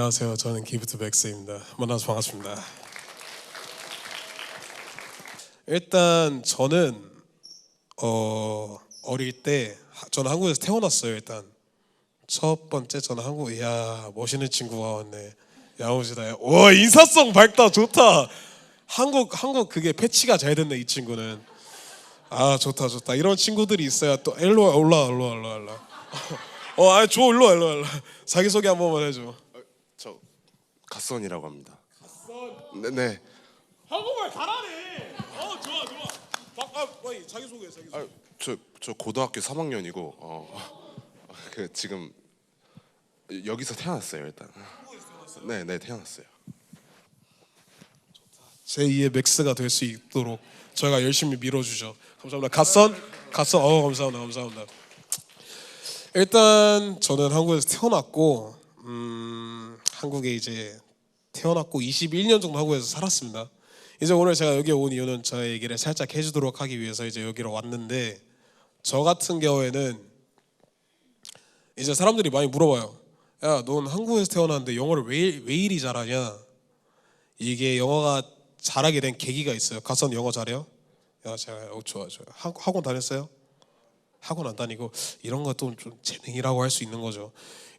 안녕하세요. 저는 기프트 백스입니다. 만나서 반갑습니다. 일단 저는 어릴 때 저는 한국에서 태어났어요. 일단 첫 번째 저는 이야 멋있는 친구가 왔네. 야무지다. 와 인사성 밝다. 좋다. 한국 그게 패치가 잘 됐네. 이 친구는. 아 좋다. 이런 친구들이 있어야 또 일로 올라. 줘 일로. 자기소개 한 번만 해줘. 저 갓선이라고 합니다. 네. 한국말 잘하네. 좋아. 빨리 자기소개. 저 고등학교 3학년이고 그 지금 여기서 태어났어요 일단. 네 태어났어요. 제2의 맥스가 될 수 있도록 저희가 열심히 밀어주죠. 감사합니다. 갓선. 감사합니다. 일단 저는 한국에서 태어났고 한국에 이제 태어났고 21년 정도 한국에서 살았습니다. 이제 오늘 제가 여기 온 이유는 저의 얘기를 살짝 해주도록 하기 위해서 이제 여기로 왔는데, 저 같은 경우에는 이제 사람들이 많이 물어봐요. 야, 넌 한국에서 태어났는데 영어를 왜 이리 잘하냐? 이게 영어가 잘하게 된 계기가 있어요. 갓선 영어 잘해요? 야, 좋아. 학원 다녔어요? 학원 안 다니고 이런 것도 좀 재능이라고 할 수 있는 거죠.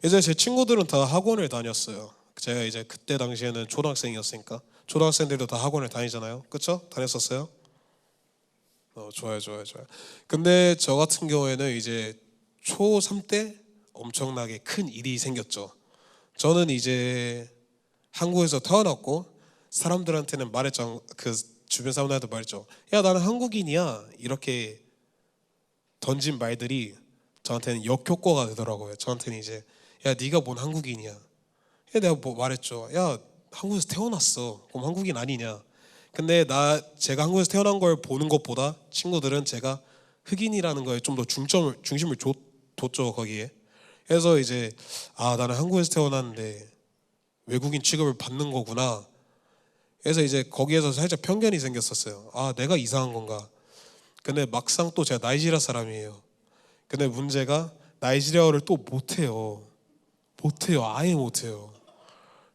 이제 제 친구들은 다 학원을 다녔어요. 제가 이제 그때 당시에는 초등학생이었으니까. 초등학생들도 다 학원을 다니잖아요. 그렇죠? 다녔었어요? 좋아요. 근데 저 같은 경우에는 이제 초3 때 엄청나게 큰 일이 생겼죠. 저는 이제 한국에서 태어났고 사람들한테는 말했죠. 그 주변 사람들한테 말했죠. 야, 나는 한국인이야. 이렇게 던진 말들이 저한테는 역효과가 되더라고요. 저한테는 이제 야, 네가 뭔 한국인이야. 내가 뭐 말했죠. 야, 한국에서 태어났어. 그럼 한국인 아니냐? 근데 제가 한국에서 태어난 걸 보는 것보다 친구들은 제가 흑인이라는 거에 좀 더 중심을 뒀죠, 거기에. 그래서 이제 나는 한국에서 태어났는데 외국인 취급을 받는 거구나. 그래서 이제 거기에서 살짝 편견이 생겼었어요. 내가 이상한 건가? 근데 막상 또 제가 나이지리아 사람이에요. 근데 문제가 나이지리아어를 또 못해요. 아예 못해요.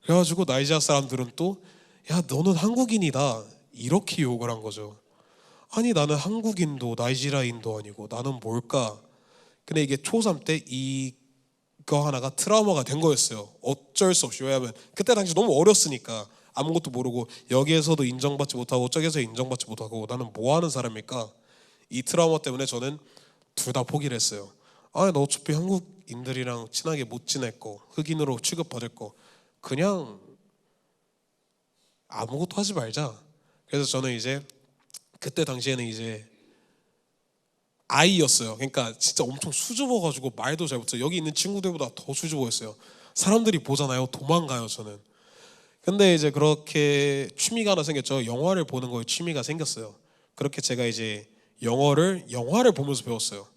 그래가지고 나이지리아 사람들은 또 야, 너는 한국인이다 이렇게 욕을 한 거죠. 아니, 나는 한국인도 나이지리아인도 아니고 나는 뭘까? 근데 이게 초3 때 이거 하나가 트라우마가 된 거였어요. 어쩔 수 없이. 왜냐하면 그때 당시 너무 어렸으니까 아무것도 모르고 여기에서도 인정받지 못하고 저기에서 인정받지 못하고 나는 뭐 하는 사람일까? 이 트라우마 때문에 저는 둘 다 포기를 했어요. 나 어차피 한국인들이랑 친하게 못 지낼 거, 흑인으로 취급받을 거, 그냥 아무것도 하지 말자. 그래서 저는 이제 그때 당시에는 이제 아이였어요. 그러니까 진짜 엄청 수줍어가지고 말도 잘 못해요. 여기 있는 친구들보다 더 수줍어했어요. 사람들이 보잖아요. 도망가요, 저는. 근데 이제 그렇게 취미가 하나 생겼죠. 영화를 보는 거에 취미가 생겼어요. 그렇게 제가 이제 영화를 보면서 배웠어요.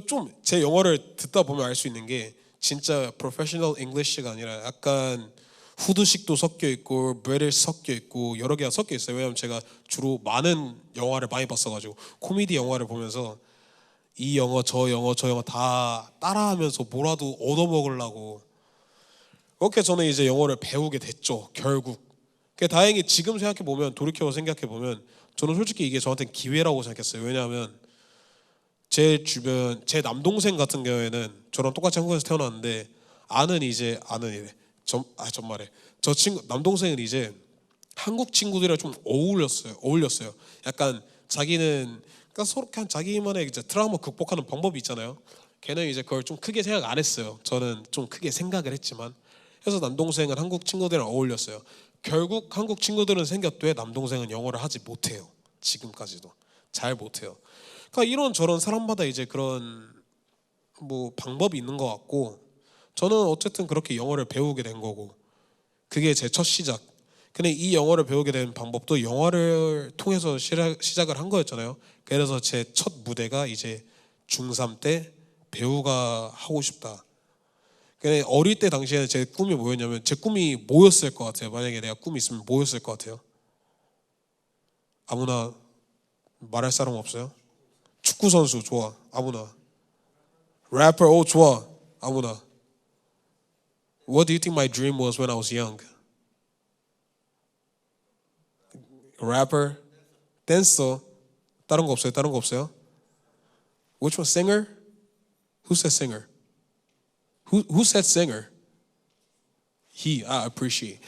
좀 제 영어를 듣다 보면 알 수 있는 게 진짜 프로페셔널 잉글리시가 아니라 약간 후드식도 섞여 있고 브리티시 섞여 있고 여러 개가 섞여 있어요. 왜냐하면 제가 주로 많은 영화를 많이 봤어가지고 코미디 영화를 보면서 이 영어 저 영어 다 따라하면서 뭐라도 얻어먹으려고 그렇게 저는 이제 영어를 배우게 됐죠. 결국. 다행히 지금 생각해 보면, 돌이켜 생각해 보면 저는 솔직히 이게 저한테는 기회라고 생각했어요. 왜냐하면 제 주변 제 남동생 같은 경우에는 저랑 똑같이 한국에서 태어났는데 전말에 저 친구 남동생은 이제 한국 친구들이랑 좀 어울렸어요. 약간 자기는 그러니까 서로 그냥 자기만의 이제 트라우마 극복하는 방법이 있잖아요. 걔는 이제 그걸 좀 크게 생각 안 했어요. 저는 좀 크게 생각을 했지만. 그래서 남동생은 한국 친구들이랑 어울렸어요. 결국 한국 친구들은 생겼되 남동생은 영어를 하지 못해요. 지금까지도 잘 못해요. 그러니까 이런저런 사람마다 이제 그런 뭐 방법이 있는 것 같고, 저는 어쨌든 그렇게 영어를 배우게 된 거고 그게 제 첫 시작. 근데 이 영어를 배우게 된 방법도 영화를 통해서 시작을 한 거였잖아요. 그래서 제 첫 무대가 이제 중3 때 배우가 하고 싶다. 근데 어릴 때 당시에는 제 꿈이 뭐였냐면, 제 꿈이 뭐였을 것 같아요? 만약에 내가 꿈이 있으면 뭐였을 것 같아요? 아무나 말할 사람 없어요? 축구 선수 좋아. 아무나. 래퍼 좋아. 아무나. What do you think my dream was when I was young? Rapper, dancer. 다른 거 없어요? 다른 거 없어요? Which one? Singer? Who said singer? Who said singer? He. I appreciate.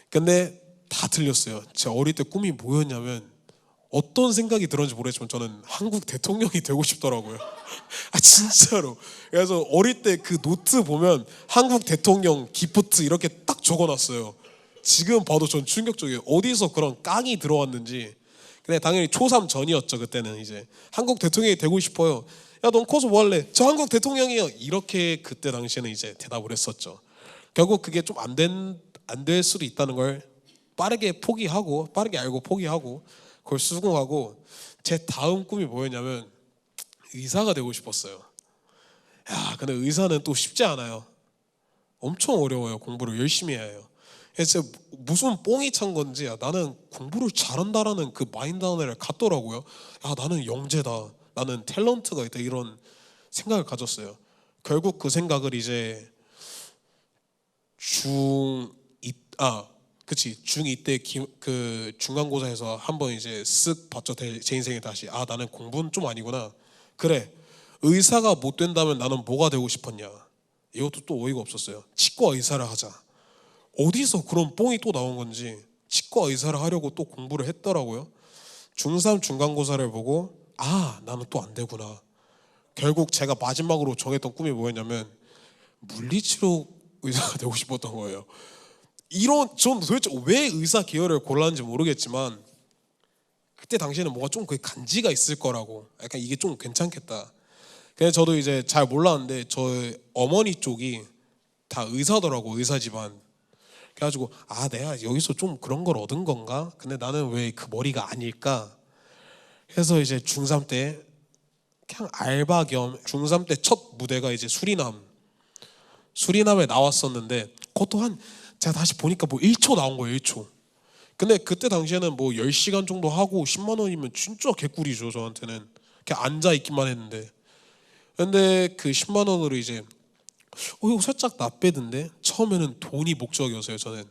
근데 다 틀렸어요. 제 어릴 때 꿈이 뭐였냐면 어떤 생각이 들었는지 모르겠지만 저는 한국 대통령이 되고 싶더라고요. 아 진짜로. 그래서 어릴 때 그 노트 보면 한국 대통령 기프트 이렇게 딱 적어놨어요. 지금 봐도 전 충격적이에요. 어디서 그런 깡이 들어왔는지. 근데 당연히 초3 전이었죠. 그때는 이제 한국 대통령이 되고 싶어요. 야, 넌 커서 뭐 할래? 저 한국 대통령이요. 이렇게 그때 당시에는 이제 대답을 했었죠. 결국 그게 좀 안 될 수도 있다는 걸 빠르게 포기하고 빠르게 알고 포기하고 그걸 수긍하고 제 다음 꿈이 뭐였냐면 의사가 되고 싶었어요. 야, 근데 의사는 또 쉽지 않아요. 엄청 어려워요. 공부를 열심히 해야 해요. 그래서 무슨 뽕이 찬 건지 나는 공부를 잘한다라는 그 마인드 하나를 갖더라고요. 야, 나는 영재다. 나는 탤런트가 있다. 이런 생각을 가졌어요. 결국 그 생각을 이제 중2 때 그 중간고사에서 한번 이제 쓱 봤죠. 제 인생에 다시 나는 공부는 좀 아니구나. 그래, 의사가 못 된다면 나는 뭐가 되고 싶었냐. 이것도 또 어이가 없었어요. 치과 의사를 하자. 어디서 그런 뽕이 또 나온 건지 치과 의사를 하려고 또 공부를 했더라고요. 중3 중간고사를 보고 나는 또 안 되구나. 결국 제가 마지막으로 정했던 꿈이 뭐였냐면 물리치료 의사가 되고 싶었던 거예요. 전 도대체 왜 의사 계열을 골랐는지 모르겠지만 그때 당시에는 뭔가 좀 그 간지가 있을 거라고, 약간 이게 좀 괜찮겠다. 그래서 저도 이제 잘 몰랐는데 저희 어머니 쪽이 다 의사더라고, 의사 집안. 그래가지고 내가 여기서 좀 그런 걸 얻은 건가? 근데 나는 왜 그 머리가 아닐까? 해서 이제 중3 때 그냥 알바 겸 중3 때 첫 무대가 이제 수리남에 나왔었는데 그것도 제가 다시 보니까 뭐 1초 나온 거예요. 1초. 근데 그때 당시에는 뭐 10시간 정도 하고 10만 원이면 진짜 개꿀이죠. 저한테는 그냥 앉아 있기만 했는데. 근데 그 10만 원으로 이제 이거 살짝 나빼던데. 처음에는 돈이 목적이었어요. 저는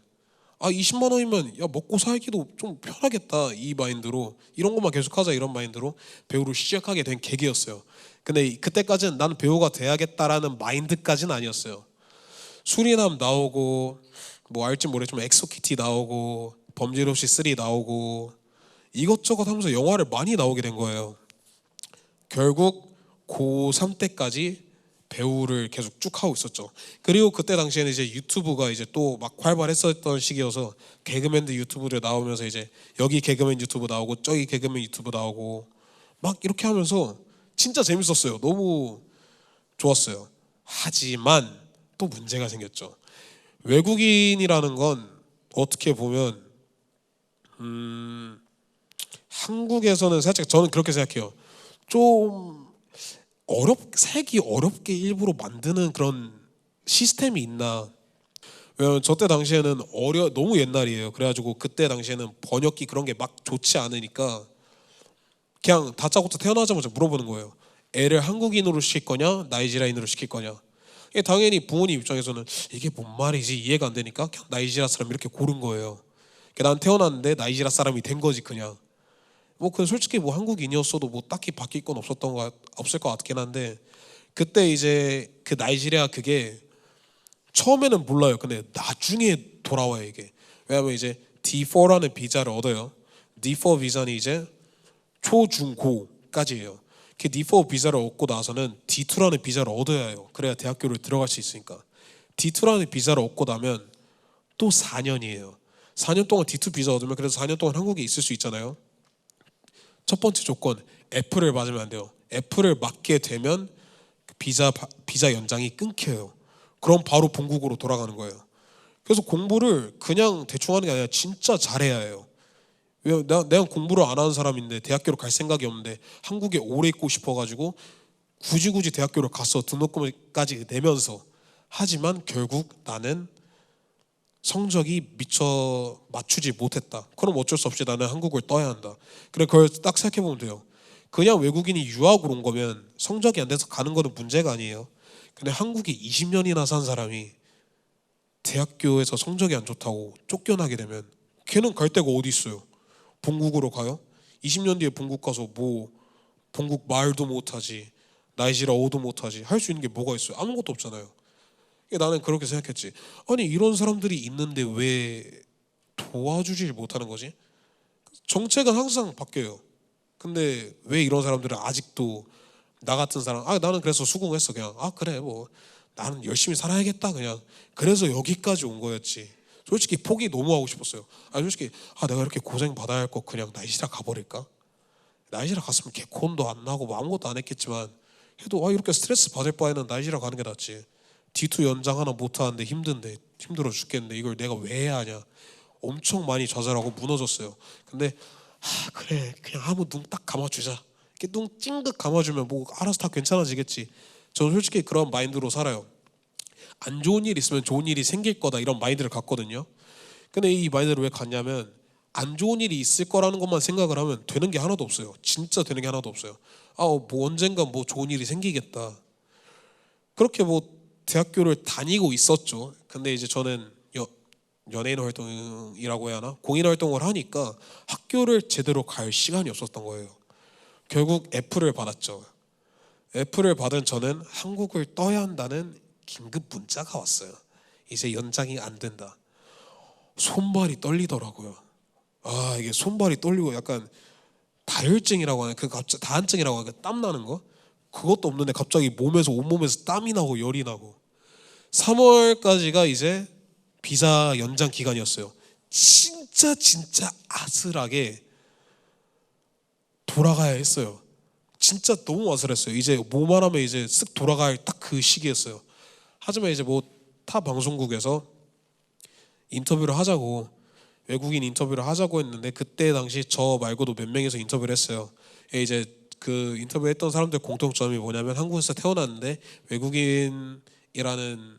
20만 원이면 먹고 살기도 좀 편하겠다, 이 마인드로, 이런 것만 계속하자 이런 마인드로 배우를 시작하게 된 계기였어요. 근데 그때까지는 나는 배우가 돼야겠다라는 마인드까지는 아니었어요. 수리남 나오고 뭐 알지 모르겠지만 엑소키티 나오고 범죄도시 3 나오고 이것저것 하면서 영화를 많이 나오게 된 거예요. 결국 고3 때까지 배우를 계속 쭉 하고 있었죠. 그리고 그때 당시에는 이제 유튜브가 이제 또 막 활발했었던 시기여서 개그맨들 유튜브를 나오면서 이제 여기 개그맨 유튜브 나오고 저기 개그맨 유튜브 나오고 막 이렇게 하면서 진짜 재밌었어요. 너무 좋았어요. 하지만 또 문제가 생겼죠. 외국인이라는 건 어떻게 보면 한국에서는 살짝 저는 그렇게 생각해요. 좀 살기 어렵게 일부러 만드는 그런 시스템이 있나. 왜냐면 저 때 당시에는 너무 옛날이에요. 그래가지고 그때 당시에는 번역기 그런 게 막 좋지 않으니까 그냥 다짜고짜 태어나자마자 물어보는 거예요. 애를 한국인으로 시킬 거냐 나이지리아인으로 시킬 거냐. 당연히 부모님 입장에서는 이게 뭔 말이지 이해가 안 되니까 그냥 나이지리아 사람 이렇게 고른 거예요. 난 태어났는데 나이지리아 사람이 된 거지 그냥. 그 솔직히 뭐 한국인이었어도 뭐 딱히 바뀔 건 없을 것 같긴 한데 그때 이제 그 나이지리아 그게 처음에는 몰라요. 근데 나중에 돌아와요 이게. 왜냐면 이제 D4라는 비자를 얻어요. D4 비자는 이제 초중고까지예요. 그 D4 비자를 얻고 나서는 D2라는 비자를 얻어야 해요. 그래야 대학교를 들어갈 수 있으니까. D2라는 비자를 얻고 나면 또 4년이에요. 4년 동안 D2 비자 얻으면 그래서 4년 동안 한국에 있을 수 있잖아요. 첫 번째 조건, F를 맞으면 안 돼요. F를 맞게 되면 비자 연장이 끊겨요. 그럼 바로 본국으로 돌아가는 거예요. 그래서 공부를 그냥 대충 하는 게 아니라 진짜 잘해야 해요. 내가 공부를 안 하는 사람인데 대학교를 갈 생각이 없는데 한국에 오래 있고 싶어가지고 굳이 대학교를 가서 등록금까지 내면서, 하지만 결국 나는 성적이 미처 맞추지 못했다. 그럼 어쩔 수 없이 나는 한국을 떠야 한다. 그래, 그걸 딱 생각해보면 돼요. 그냥 외국인이 유학으로 온 거면 성적이 안 돼서 가는 거는 문제가 아니에요. 근데 한국에 20년이나 산 사람이 대학교에서 성적이 안 좋다고 쫓겨나게 되면 걔는 갈 데가 어디 있어요? 본국으로 가요? 20년 뒤에 본국 가서 뭐 본국 말도 못하지, 나이지라어도 못하지, 할 수 있는 게 뭐가 있어요? 아무것도 없잖아요. 나는 그렇게 생각했지. 아니 이런 사람들이 있는데 왜 도와주질 못하는 거지? 정책은 항상 바뀌어요. 근데 왜 이런 사람들은 아직도 나 같은 사람, 나는 그래서 수긍했어. 그냥 그래 뭐 나는 열심히 살아야겠다 그냥. 그래서 여기까지 온 거였지. 솔직히 포기 너무 하고 싶었어요. 솔직히 내가 이렇게 고생 받아야 할 거 그냥 나이지라 가버릴까? 나이지라 갔으면 개콘도 안 나고 뭐 아무것도 안 했겠지만 해도 이렇게 스트레스 받을 바에는 나이지라 가는 게 낫지. D2 연장 하나 못 하는데 힘든데 힘들어 죽겠는데 이걸 내가 왜 해야 하냐. 엄청 많이 좌절하고 무너졌어요. 근데 그래 그냥 한번 눈 딱 감아주자. 이렇게 눈 찡긋 감아주면 뭐 알아서 다 괜찮아지겠지. 저는 솔직히 그런 마인드로 살아요. 안 좋은 일 있으면 좋은 일이 생길 거다 이런 마인드를 갖거든요. 근데 이 마인드를 왜 갖냐면 안 좋은 일이 있을 거라는 것만 생각을 하면 되는 게 하나도 없어요. 진짜 되는 게 하나도 없어요. 뭐 언젠가 뭐 좋은 일이 생기겠다. 그렇게 뭐 대학교를 다니고 있었죠. 근데 이제 저는 연예인 활동이라고 해야 하나? 공인 활동을 하니까 학교를 제대로 갈 시간이 없었던 거예요. 결국 F를 받았죠. F를 받은 저는 한국을 떠야 한다는 긴급 문자가 왔어요. 이제 연장이 안 된다. 손발이 떨리더라고요. 이게 손발이 떨리고 약간 다혈증이라고 하는 다한증이라고 하는 땀 나는 거? 그것도 없는데 갑자기 온몸에서 땀이 나고 열이 나고. 3월까지가 이제 비자 연장 기간이었어요. 진짜 아슬하게 돌아가야 했어요. 진짜 너무 아슬했어요. 이제 뭐만 하면 이제 쓱 돌아갈 딱 그 시기였어요. 하지만 이제 뭐 타 방송국에서 인터뷰를 하자고, 외국인 인터뷰를 하자고 했는데 그때 당시 저 말고도 몇 명이서 인터뷰를 했어요. 이제 그 인터뷰했던 사람들 공통점이 뭐냐면 한국에서 태어났는데 외국인이라는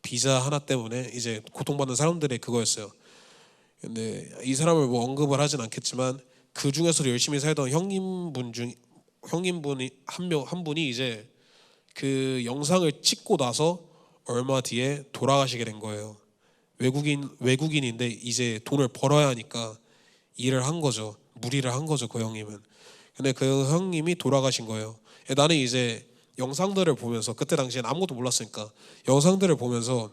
비자 하나 때문에 이제 고통받는 사람들의 그거였어요. 근데 이 사람을 뭐 언급을 하진 않겠지만 그 중에서도 열심히 살던 형님분이 한 분이 이제 그 영상을 찍고 나서 얼마 뒤에 돌아가시게 된 거예요. 외국인인데 이제 돈을 벌어야 하니까 일을 한 거죠. 무리를 한 거죠, 그 형님은. 근데 그 형님이 돌아가신 거예요. 나는 이제 영상들을 보면서 그때 당시엔 아무것도 몰랐으니까 영상들을 보면서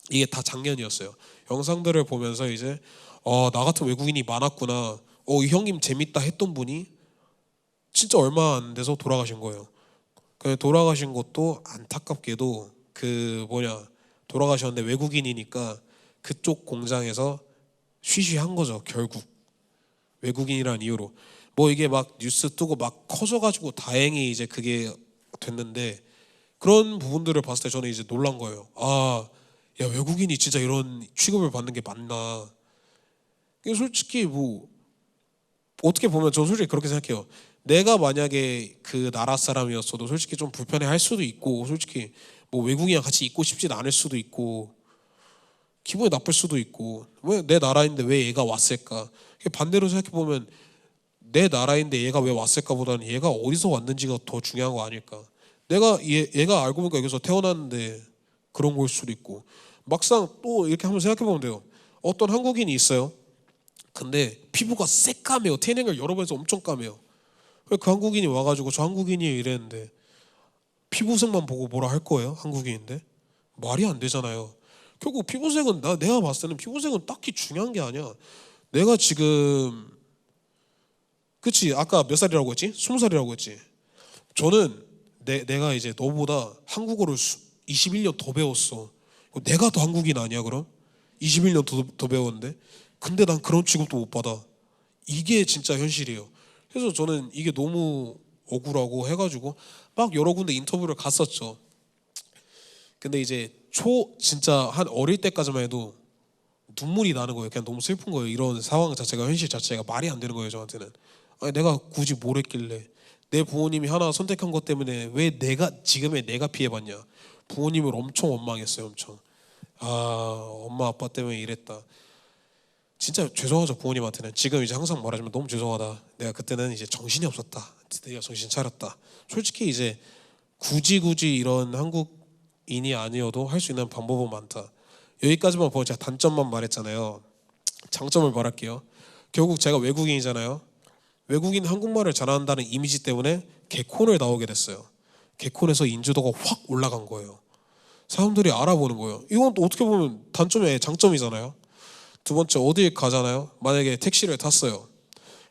이게 다 작년이었어요. 영상들을 보면서 이제 나 같은 외국인이 많았구나. 이 형님 재밌다 했던 분이 진짜 얼마 안 돼서 돌아가신 거예요. 그 돌아가신 것도 안타깝게도 돌아가셨는데 외국인이니까 그쪽 공장에서 쉬쉬한 거죠. 결국 외국인이라는 이유로 뭐 이게 막 뉴스 뜨고 막 커져가지고 다행히 이제 그게 됐는데 그런 부분들을 봤을 때 저는 이제 놀란 거예요. 야 외국인이 진짜 이런 취급을 받는 게 맞나? 솔직히 뭐 어떻게 보면 저는 솔직히 그렇게 생각해요. 내가 만약에 그 나라 사람이었어도 솔직히 좀 불편해할 수도 있고 솔직히 뭐 외국인이랑 같이 있고 싶진 않을 수도 있고 기분이 나쁠 수도 있고 왜 내 나라인데 왜 얘가 왔을까? 반대로 생각해 보면 내 나라인데 얘가 왜 왔을까보다는 얘가 어디서 왔는지가 더 중요한 거 아닐까? 얘가 알고 보니까 여기서 태어났는데 그런 걸 수도 있고 막상 또 이렇게 한번 생각해 보면 돼요. 어떤 한국인이 있어요. 근데 피부가 새까매요. 태닝을 여러 번 해서 엄청 까매요. 그 한국인이 와가지고 저 한국인이에요 이랬는데 피부색만 보고 뭐라 할 거예요? 한국인인데 말이 안 되잖아요. 결국 피부색은 내가 봤을 때는 피부색은 딱히 중요한 게 아니야. 내가 지금 그치 아까 몇 살이라고 했지? 20살이라고 했지. 저는 내가 이제 너보다 한국어를 21년 더 배웠어. 내가 더 한국인 아니야 그럼? 21년 더 배웠는데 근데 난 그런 취급도 못 받아. 이게 진짜 현실이에요. 그래서 저는 이게 너무 억울하고 해가지고 막 여러 군데 인터뷰를 갔었죠. 근데 이제 진짜 한 어릴 때까지만 해도 눈물이 나는 거예요. 그냥 너무 슬픈 거예요. 이런 상황 자체가 현실 자체가 말이 안 되는 거예요 저한테는. 내가 굳이 뭘 했길래 내 부모님이 하나 선택한 것 때문에 왜 지금의 내가 피해봤냐. 부모님을 엄청 원망했어요. 엄청. 엄마 아빠 때문에 이랬다. 진짜 죄송하죠 부모님한테는. 지금 이제 항상 말하지만 너무 죄송하다. 내가 그때는 이제 정신이 없었다. 내가 정신 차렸다. 솔직히 이제 굳이 이런 한국인이 아니어도 할 수 있는 방법은 많다. 여기까지만 보고 제가 단점만 말했잖아요. 장점을 말할게요. 결국 제가 외국인이잖아요. 외국인 한국말을 잘한다는 이미지 때문에 개콘을 나오게 됐어요. 개콘에서 인지도가 확 올라간 거예요. 사람들이 알아보는 거예요. 이건 또 어떻게 보면 단점이 장점이잖아요. 두 번째, 어디 가잖아요. 만약에 택시를 탔어요.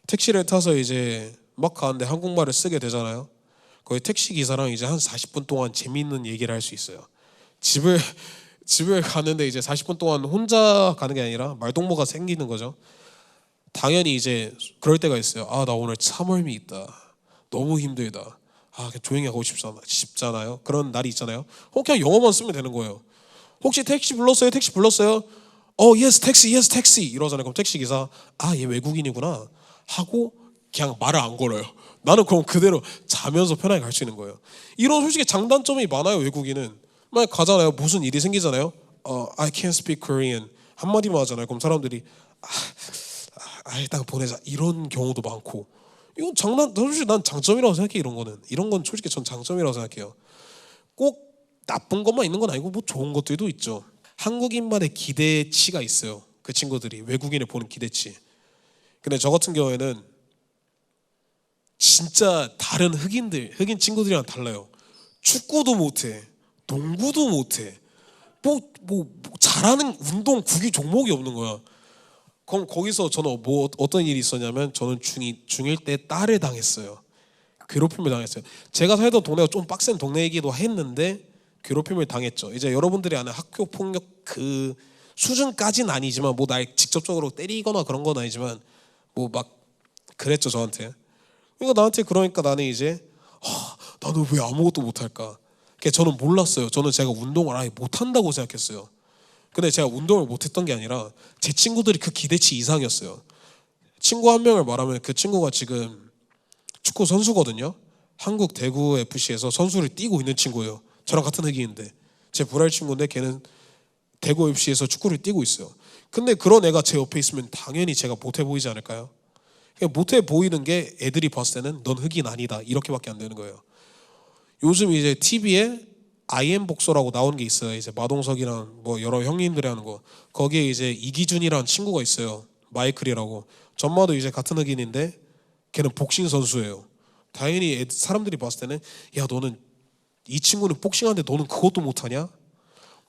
택시를 타서 이제 막 가는데 한국말을 쓰게 되잖아요. 거기 택시 기사랑 이제 한 40분 동안 재미있는 얘기를 할 수 있어요. 집을 가는데 이제 40분 동안 혼자 가는 게 아니라 말동무가 생기는 거죠. 당연히 이제 그럴 때가 있어요. 아, 나 오늘 참을미 있다. 너무 힘들다. 아, 그냥 조용히 하고 싶잖아요. 그런 날이 있잖아요. 그냥 영어만 쓰면 되는 거예요. 혹시 택시 불렀어요? 택시 불렀어요? yes, 택시, yes, 택시 이러잖아요. 그럼 택시 기사, 아, 얘 외국인이구나 하고 그냥 말을 안 걸어요. 나는 그럼 그대로 자면서 편하게 갈 수 있는 거예요. 이런 솔직히 장단점이 많아요. 외국인은 만약 가잖아요. 무슨 일이 생기잖아요. I can't speak Korean 한마디만 하잖아요. 그럼 사람들이 일단 보내자 이런 경우도 많고, 이건 솔직히 난 장점이라고 생각해. 이런 건 솔직히 전 장점이라고 생각해요. 꼭 나쁜 것만 있는 건 아니고 뭐 좋은 것들도 있죠. 한국인만의 기대치가 있어요. 그 친구들이 외국인을 보는 기대치. 근데 저 같은 경우에는 진짜 다른 흑인 친구들이랑 달라요. 축구도 못해, 농구도 못해, 뭐 잘하는 운동 구기 종목이 없는 거야. 그럼 거기서 저는 어떤 일이 있었냐면, 저는 중1 때 딸을 당했어요. 괴롭힘을 당했어요. 제가 살던 동네가 좀 빡센 동네이기도 했는데 괴롭힘을 당했죠. 이제 여러분들이 아는 학교 폭력 그 수준까지는 아니지만, 뭐 날 직접적으로 때리거나 그런 건 아니지만 뭐 막 그랬죠 저한테. 그러니까 나한테 그러니까 나는 이제 나는 왜 아무것도 못할까? 저는 몰랐어요. 저는 제가 운동을 아예 못한다고 생각했어요. 근데 제가 운동을 못했던 게 아니라 제 친구들이 그 기대치 이상이었어요. 친구 한 명을 말하면 그 친구가 지금 축구 선수거든요. 한국 대구 FC에서 선수를 뛰고 있는 친구예요. 저랑 같은 흑인인데, 제 불알 친구인데 걔는 대구 FC에서 축구를 뛰고 있어요. 근데 그런 애가 제 옆에 있으면 당연히 제가 못해 보이지 않을까요? 못해 보이는 게 애들이 봤을 때는 넌 흑인 아니다 이렇게밖에 안 되는 거예요. 요즘 이제 TV에 IM 복서라고 나오는 게 있어요. 이제 마동석이랑 뭐 여러 형님들이 하는 거. 거기에 이제 이기준이라는 친구가 있어요. 마이클이라고. 전마도 이제 같은 흑인인데 걔는 복싱 선수예요. 당연히 사람들이 봤을 때는, 야, 너는 이 친구는 복싱하는데 너는 그것도 못하냐?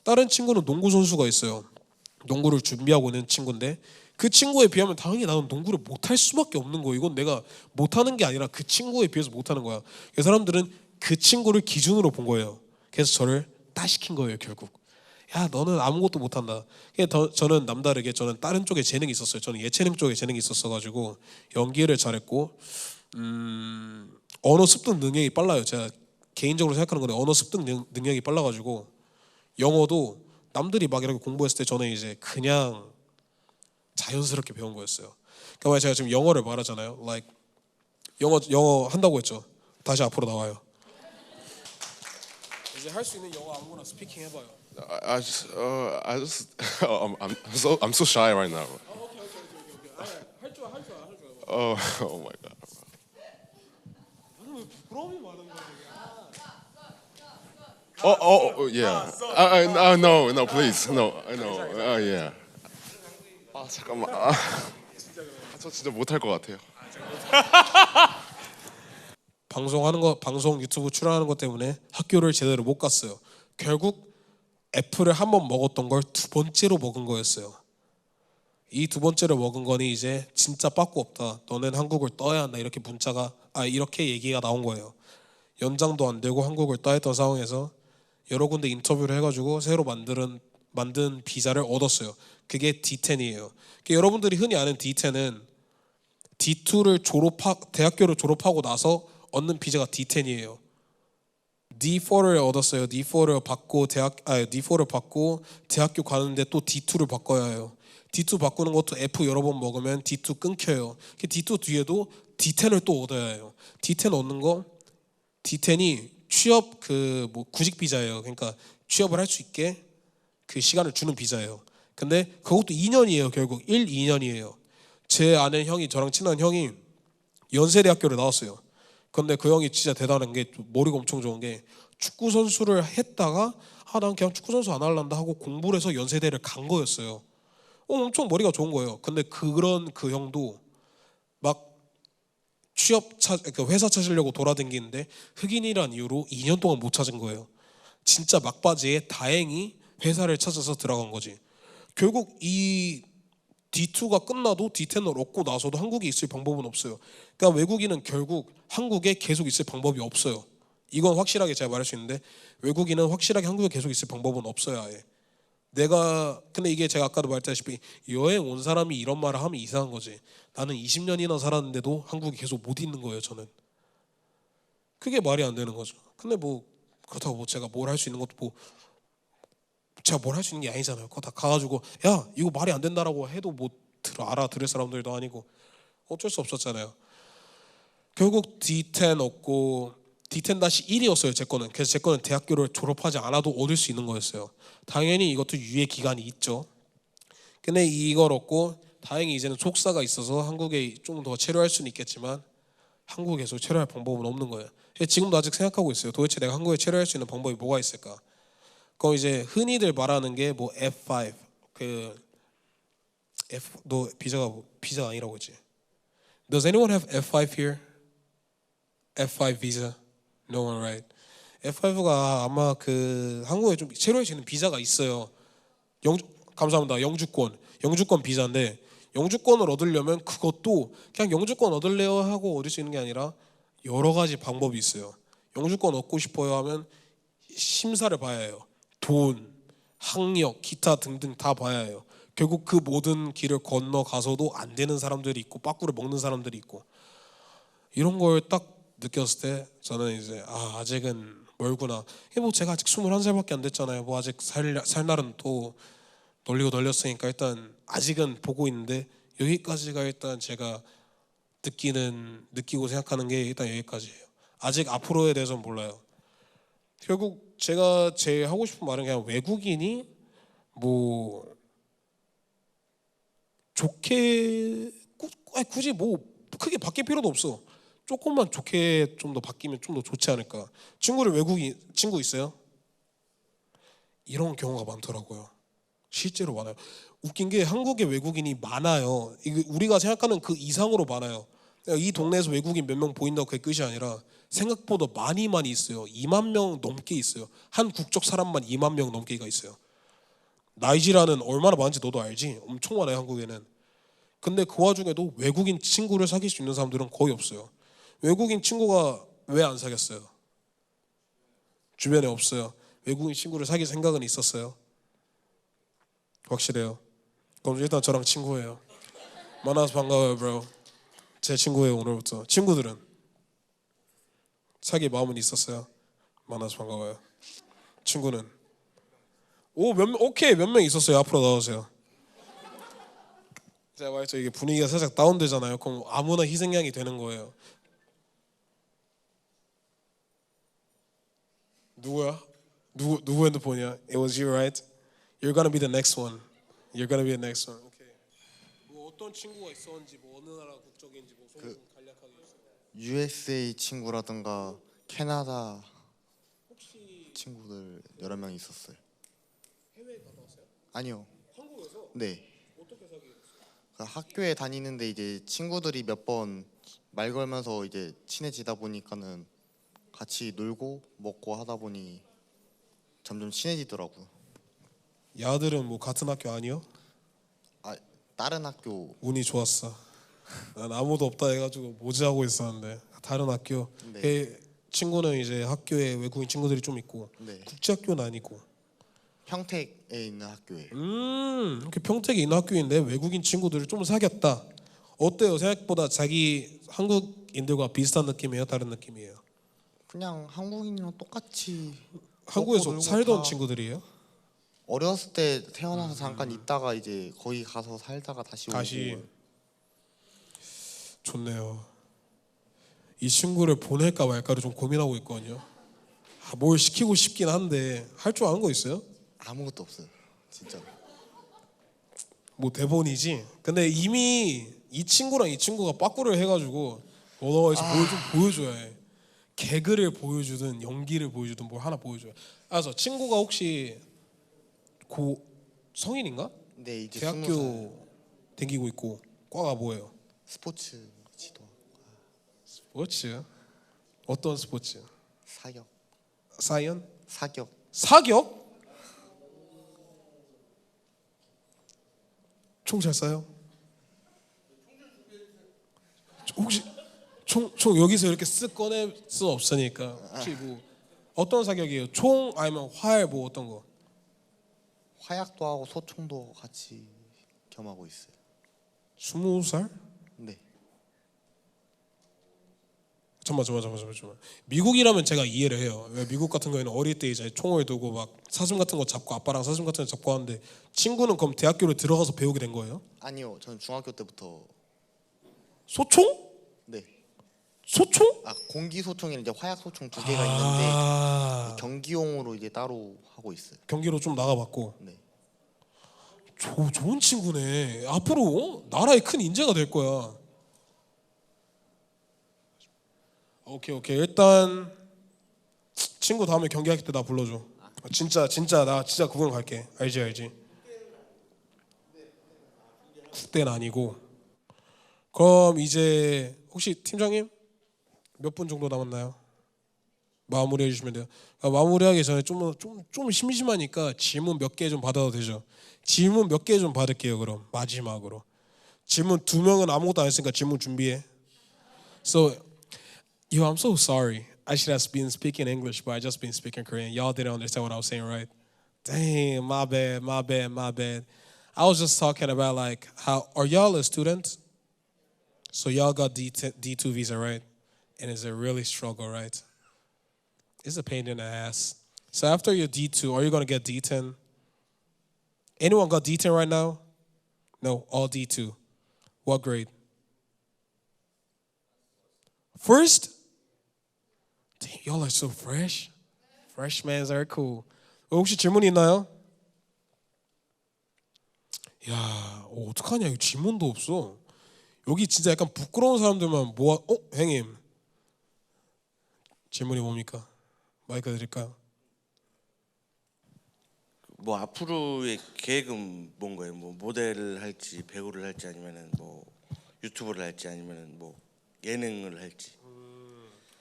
다른 친구는 농구 선수가 있어요. 농구를 준비하고 있는 친구인데 그 친구에 비하면 당연히 나는 농구를 못할 수밖에 없는 거예요. 이건 내가 못하는 게 아니라 그 친구에 비해서 못하는 거야. 그 사람들은 그 친구를 기준으로 본 거예요. 그래서 저를 따시킨 거예요. 결국 야, 너는 아무것도 못한다. 저는 남다르게 저는 다른 쪽에 재능이 있었어요. 저는 예체능 쪽에 재능이 있었어가지고 연기를 잘했고, 언어 습득 능력이 빨라요. 제가 개인적으로 생각하는 건데 언어 습득 능력이 빨라가지고 영어도 남들이 막 이렇게 공부했을 때 저는 이제 그냥 자연스럽게 배운 거였어요. 그러니까 제가 지금 영어를 말하잖아요. like 영어 한다고 했죠. 다시 앞으로 나와요. 이제 할 수 있는 영어 아무거나 스피킹 해봐요. I just I'm so shy right now. 오케이. 할 줄 알아. Oh my god. 아니, 부끄러움이 많은 거야. Yeah. No, please, no, yeah. 잠깐만. 저 진짜 못할 것 같아요. 방송 유튜브 출연하는 것 때문에 학교를 제대로 못 갔어요. 결국 애플을 한 번 먹었던 걸 두 번째로 먹은 거였어요. 이 두 번째로 먹은 거니 이제 진짜 빠꾸 없다. 너는 한국을 떠야 한다. 이렇게 얘기가 나온 거예요. 연장도 안 되고 한국을 떠야 했던 상황에서 여러 군데 인터뷰를 해가지고 새로 만든 비자를 얻었어요. 그게 D10이에요. 여러분들이 흔히 아는 D10은 D2를 대학교를 졸업하고 나서 얻는 비자가 D10이에요. D4를 얻었어요. D4를 받고 대학교 가는데 또 D2를 바꿔야 해요. D2 바꾸는 것도 F 여러 번 먹으면 D2 끊겨요. D2 뒤에도 D10을 또 얻어야 해요. D10 얻는 거, D10이 취업 구직 비자예요. 그러니까 취업을 할 수 있게 그 시간을 주는 비자예요. 근데 그것도 2년이에요. 결국 2년이에요. 제 아는 형이, 저랑 친한 형이 연세대학교를 나왔어요. 근데 그 형이 진짜 대단한 게, 머리가 엄청 좋은 게, 축구 선수를 했다가 난 그냥 축구 선수 안 할란다 하고 공부를 해서 연세대를 간 거였어요. 엄청 머리가 좋은 거예요. 근데 그런 그 형도 막 회사 찾으려고 돌아다니는데 흑인이란 이유로 2년 동안 못 찾은 거예요. 진짜 막바지에 다행히 회사를 찾아서 들어간 거지. 결국 이 D2가 끝나도 D10을 얻고 나서도 한국에 있을 방법은 없어요. 그러니까 외국인은 결국 한국에 계속 있을 방법이 없어요. 이건 확실하게 제가 말할 수 있는데 외국인은 확실하게 한국에 계속 있을 방법은 없어요. 아예. 근데 이게 제가 아까도 말했다시피 여행 온 사람이 이런 말을 하면 이상한 거지. 나는 20년이나 살았는데도 한국에 계속 못 있는 거예요. 저는 그게 말이 안 되는 거죠. 근데 뭐 그렇다고 뭐 제가 뭘 할 수 있는 것도 뭐 제가 뭘 할 수 있는 게 아니잖아요. 그거 다 가가지고 야 이거 말이 안 된다라고 해도 못 알아들을 사람들도 아니고 어쩔 수 없었잖아요. 결국 D10 얻고 D10-1이었어요 제 거는. 그래서 제 거는 대학교를 졸업하지 않아도 얻을 수 있는 거였어요. 당연히 이것도 유예 기간이 있죠. 근데 이걸 얻고 다행히 이제는 속사가 있어서 한국에 좀 더 체류할 수는 있겠지만 한국에서 체류할 방법은 없는 거예요. 지금도 아직 생각하고 있어요. 도대체 내가 한국에 체류할 수 있는 방법이 뭐가 있을까? 그럼 이제 흔히들 말하는 게 뭐 F5 너 비자가 아니라고 했지? Does anyone have F5 here? F5 visa? No one, right? F5가 아마 그 한국에 좀 체류할 수 있는 비자가 있어요. 감사합니다. 영주권 비자인데 영주권을 얻으려면 그것도 그냥 영주권 얻을래요 하고 얻을 수 있는 게 아니라 여러 가지 방법이 있어요. 영주권 얻고 싶어요 하면 심사를 봐야 해요. 돈, 학력, 기타 등등 다 봐야 해요. 결국 그 모든 길을 건너가서도 안 되는 사람들이 있고 빠꾸를 먹는 사람들이 있고 이런 걸 딱 느꼈을 때 저는 이제 아직은 멀구나. 이게 뭐 제가 아직 21살밖에 안 됐잖아요. 뭐 아직 살 날은 또 널리고 널렸으니까 일단 아직은 보고 있는데 여기까지가 일단 제가 느끼고 생각하는 게 일단 여기까지예요. 아직 앞으로에 대해서는 몰라요. 결국 제가 제일 하고 싶은 말은 그냥 외국인이 뭐 좋게 굳이 뭐 크게 바뀔 필요도 없어. 조금만 좋게 좀 더 바뀌면 좀 더 좋지 않을까. 친구 있어요? 이런 경우가 많더라고요. 실제로 많아요. 웃긴 게 한국에 외국인이 많아요. 이게 우리가 생각하는 그 이상으로 많아요. 이 동네에서 외국인 몇 명 보인다고 그게 끝이 아니라 생각보다 많이 있어요. 2만 명 넘게 있어요. 한 국적 사람만 2만 명 넘게가 있어요. 나이지리아는 얼마나 많은지 너도 알지? 엄청 많아요 한국에는. 근데 그 와중에도 외국인 친구를 사귈 수 있는 사람들은 거의 없어요. 외국인 친구가 왜 안 사귀었어요? 주변에 없어요. 외국인 친구를 사귈 생각은 있었어요? 확실해요. 그럼 일단 저랑 친구예요. 만나서 반가워요, bro. 제 친구예요 오늘부터. 친구들은 사귈 마음은 있었어요. 만나서 반가워요. 친구는 오케이 몇 명 있었어요. 앞으로 나오세요. 제가 말했죠 이게 분위기가 살짝 다운되잖아요. 그럼 아무나 희생양이 되는 거예요. 누구야? 누구 핸드폰이야? It was you, right? You're gonna be the next one. You're gonna be the next one. Okay. 뭐 어떤 친구가 있었는지 뭐 어느 나라 국적인지 뭐 소개 좀 간략하게 해주세요. USA 친구라든가 캐나다 친구들 여러 명 있었어요. 해외에 갔다 왔어요? 아니요. 한국에서? 네. 어떻게 사귀었어요? 그 학교에 다니는데 이제 친구들이 몇 번 말 걸면서 이제 친해지다 보니까는 같이 놀고 먹고 하다 보니 점점 친해지더라고요. 야들은 뭐 같은 학교 아니요? 다른 학교. 운이 좋았어. 난 아무도 없다 해가지고 모지하고 있었는데 다른 학교. 네. 걔 친구는 이제 학교에 외국인 친구들이 좀 있고 네. 국제학교는 아니고. 평택에 있는 학교예요. 이렇게 평택에 있는 학교인데 외국인 친구들을 좀 사귀었다. 어때요? 생각보다 자기 한국인들과 비슷한 느낌이에요? 다른 느낌이에요? 그냥 한국인이랑 똑같이 한국에서 놀고 살던 다 친구들이에요? 어렸을 때 태어나서 잠깐 있다가 이제 거기 가서 살다가 다시 오고. 좋네요. 이 친구를 보낼까 말까를 좀 고민하고 있거든요. 뭘 시키고 싶긴 한데 할 줄 아는 거 있어요? 아무것도 없어요. 진짜. 뭐 대본이지. 근데 이미 이 친구랑 이 친구가 빠꾸를 해가지고 너가 뭘 좀 보여줘야 해. 개그를 보여주든 연기를 보여주든 뭘 하나 보여줘요. 그래서 친구가 혹시 고 성인인가? 네, 이제 20살 대학교 다니고 있고 과가 뭐예요? 스포츠 지도 스포츠. 어떤 스포츠? 사격 사이언? 사격 사격? 총 잘 쏴요? 혹시 총 여기서 이렇게 쓱 꺼낼 수 없으니까 혹시 뭐 어떤 사격이에요? 총 아니면 활 뭐 어떤 거? 화약도 하고 소총도 같이 겸하고 있어요. 20살? 네. 잠깐만. 미국이라면 제가 이해를 해요. 왜 미국 같은 경우에는 어릴 때 이제 총을 두고 막 사슴 같은 거 잡고 아빠랑 사슴 같은 거 잡고 하는데 친구는 그럼 대학교를 들어가서 배우게 된 거예요? 아니요, 저는 중학교 때부터 소총? 네. 소총? 아 공기 소총이랑 이제 화약 소총 두 개가 있는데 아, 경기용으로 이제 따로 하고 있어요. 경기로 좀 나가봤고 네. 좋은 친구네. 앞으로 나라의 큰 인재가 될 거야. 오케이. 일단 친구 다음에 경기할 때 나 불러줘. 진짜 나 진짜 그건 갈게. 알지. 국대는 아니고. 그럼 이제 혹시 팀장님 몇 분 정도 남았나요? 마무리해 주시면 돼요. 마무리하기 전에 좀 심심하니까 질문 몇 개 좀 받아도 되죠? 질문 몇 개 좀 받을게요. 그럼 마지막으로 질문 2명은 아무것도 안 했으니까 질문 준비해. So, I'm so sorry. I should have been speaking English, but I just been speaking Korean. Y'all didn't understand what I was saying, right? Dang, my bad. I was just talking about like how are y'all a student? So y'all got D2 visa, right? And it's a really struggle, right? It's a pain in the ass. So after your D2, are you gonna get D10? Anyone got D10 right now? No, all D2. What grade? First? Damn, y'all are so fresh. Freshmen are cool. 혹시 질문 있나요? 야, 어떡하냐? 이거 질문도 없어. 여기 진짜 약간 부끄러운 사람들만 모아. 형님. 질문이 뭡니까? 마이크 드릴까요? 뭐 앞으로의 계획은 뭔가요? 뭐 모델을 할지 배우를 할지 아니면은 뭐 유튜브를 할지 아니면은 뭐 예능을 할지.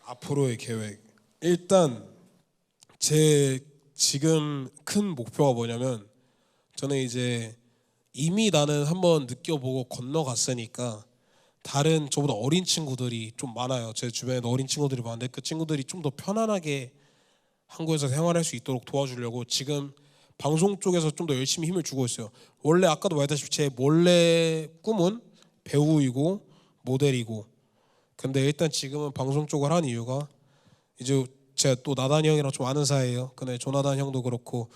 앞으로의 계획. 일단 제 지금 큰 목표가 뭐냐면 저는 이제 이미 나는 한번 느껴보고 건너갔으니까 다른 저보다 어린 친구들이 좀 많아요. 제 주변에 어린 친구들이 많은데 그 친구들이 좀 더 편안하게 한국에서 생활할 수 있도록 도와주려고 지금 방송 쪽에서 좀 더 열심히 힘을 주고 있어요. 원래 아까도 말했다시피 제 원래 꿈은 배우이고 모델이고 근데 일단 지금은 방송 쪽을 한 이유가 이제 제가 또 나단 형이랑 좀 아는 사이예요. 근데 조나단 형도 그렇고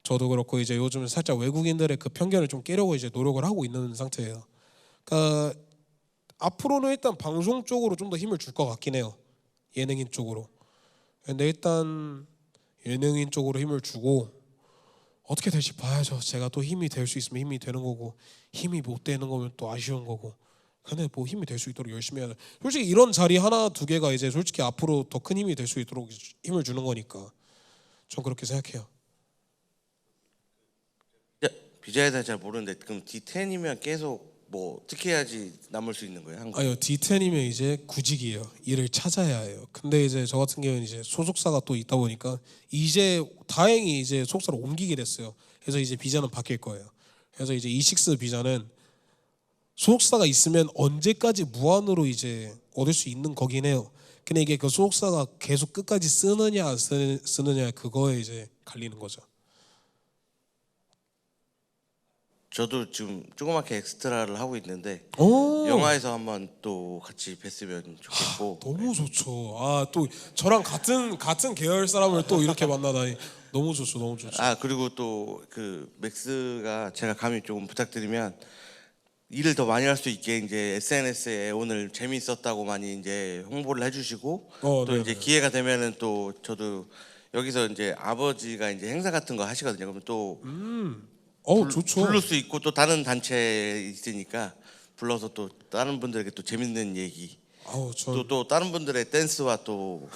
저도 그렇고 이제 요즘 살짝 외국인들의 그 편견을 좀 깨려고 이제 노력을 하고 있는 상태예요. 그러니까 앞으로는 일단 방송 쪽으로 좀 더 힘을 줄 것 같긴 해요. 예능인 쪽으로. 근데 일단 예능인 쪽으로 힘을 주고 어떻게 될지 봐야죠. 제가 또 힘이 될 수 있으면 힘이 되는 거고 힘이 못 되는 거면 또 아쉬운 거고. 근데 뭐 힘이 될 수 있도록 열심히 해야 돼. 솔직히 이런 자리 하나 두 개가 이제 솔직히 앞으로 더 큰 힘이 될 수 있도록 힘을 주는 거니까 전 그렇게 생각해요. 비자에 대해 잘 모르는데 그럼 D10이면 계속 뭐 어떻게 해야지 남을 수 있는 거예요? 한국. 아니요, D10이면 이제 구직이에요. 일을 찾아야 해요. 근데 이제 저 같은 경우는 이제 소속사가 또 있다 보니까 이제 다행히 이제 소속사로 옮기게 됐어요. 그래서 이제 비자는 바뀔 거예요. 그래서 이제 이식스 비자는 소속사가 있으면 언제까지 무한으로 이제 얻을 수 있는 거긴 해요. 근데 이게 그 소속사가 계속 끝까지 쓰느냐 안 쓰느냐 그거에 이제 갈리는 거죠. 저도 지금 조그맣게 엑스트라를 하고 있는데 오, 영화에서 한번 또 같이 뵀으면 좋겠고. 너무 좋죠. 아, 또 저랑 같은 계열 사람을 또 이렇게 만나다니 너무 좋죠. 너무 좋죠. 아 그리고 또 그 맥스가 제가 감히 조금 부탁드리면 일을 더 많이 할 수 있게 이제 SNS에 오늘 재미있었다고 많이 이제 홍보를 해주시고 또 네네. 이제 기회가 되면은 또 저도 여기서 이제 아버지가 이제 행사 같은 거 하시거든요. 그러면 또 좋죠. 부를 수 있고 또 다른 단체 있으니까 불러서 또 다른 분들에게 또 재밌는 얘기 아우 또 다른 분들의 댄스와 또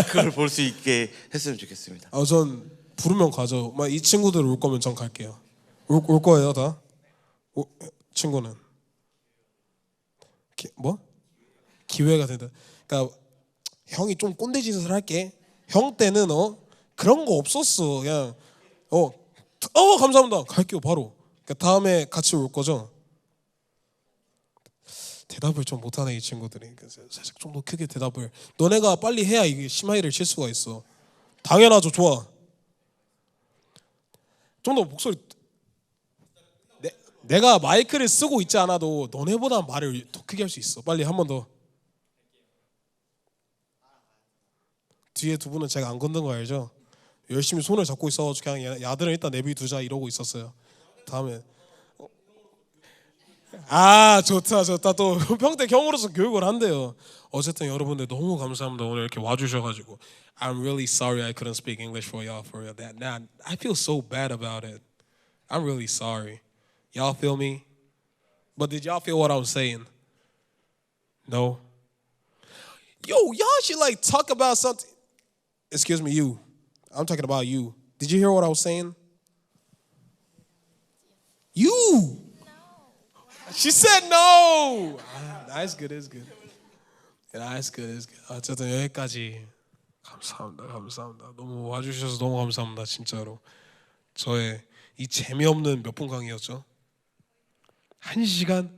그걸 볼 수 있게 했으면 좋겠습니다. 전 부르면 가죠. 막 이 친구들 올 거면 전 갈게요. 올 거예요 다? 친구는 뭐? 기회가 된다. 그러니까 형이 좀 꼰대 짓을 할게. 형 때는 그런 거 없었어. 그냥 감사합니다. 갈게요 바로. 그러니까 다음에 같이 올 거죠? 대답을 좀 못하네 이 친구들이. 그래서 살짝 좀 더 크게 대답을. 너네가 빨리 해야 이게 심하이를 칠 수가 있어. 당연하죠. 좋아. 좀 더 목소리. 내가 마이크를 쓰고 있지 않아도 너네보다 말을 더 크게 할 수 있어. 빨리 한 번 더. 뒤에 두 분은 제가 안 건든 거 알죠? 열심히 손을 잡고 있어가지고 그냥 야들은 일단 내비두자 이러고 있었어요. 다음에 좋다. 또 평택 형으로서 교육을 한대요. 어쨌든 여러분들 너무 감사합니다. 오늘 이렇게 와주셔가지고 I'm really sorry I couldn't speak English for y'all for real. That now I feel so bad about it. I'm really sorry. Y'all feel me? But did y'all feel what I was saying? No. Yo, y'all should like talk about something. Excuse me, you. I'm talking about you. Did you hear what I was saying? You. She said no. That's good. It's good. That's good. It's good. 어쨌든 여기까지 감사합니다. 너무 와주셔서 너무 감사합니다. 진짜로. 저의 이 재미없는 몇 분 강의였죠? 1시간?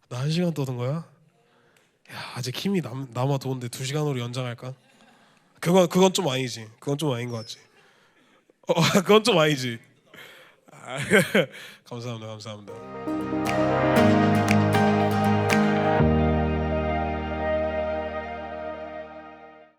나 1시간 떠든 거야? 야, 아직 힘이 남아 도는데 2시간으로 연장할까? 그건 좀 아니지. 그건 좀 아닌 것 같지. 그건 좀 아니지. 감사합니다.